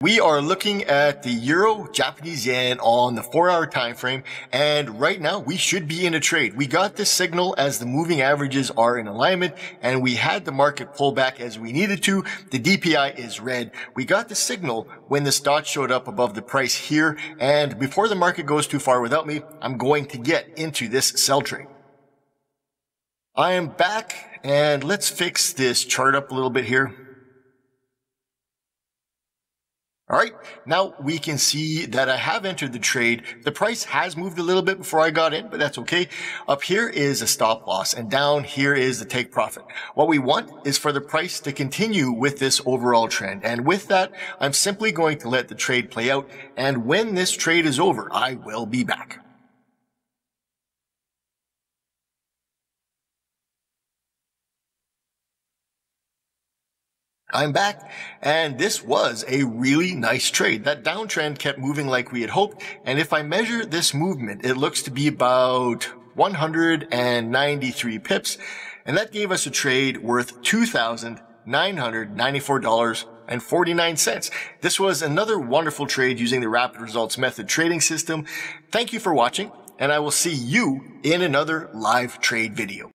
We are looking at the Euro Japanese yen on the 4-hour time frame, and right now we should be in a trade. We got this signal as the moving averages are in alignment, and we had the market pull back as we needed to. The DPI is red. We got the signal when this dot showed up above the price here, and before the market goes too far without me, I'm going to get into this sell trade. I am back, and let's fix this chart up a little bit here. All right, now we can see that I have entered the trade. The price has moved a little bit before I got in, but that's okay. Up here is a stop loss, and down here is the take profit. What we want is for the price to continue with this overall trend. And with that, I'm simply going to let the trade play out. And when this trade is over, I will be back. I'm back, and this was a really nice trade. That downtrend kept moving like we had hoped, and if I measure this movement, it looks to be about 193 pips, and that gave us a trade worth $2,994.49. This was another wonderful trade using the Rapid Results Method trading system. Thank you for watching, and I will see you in another live trade video.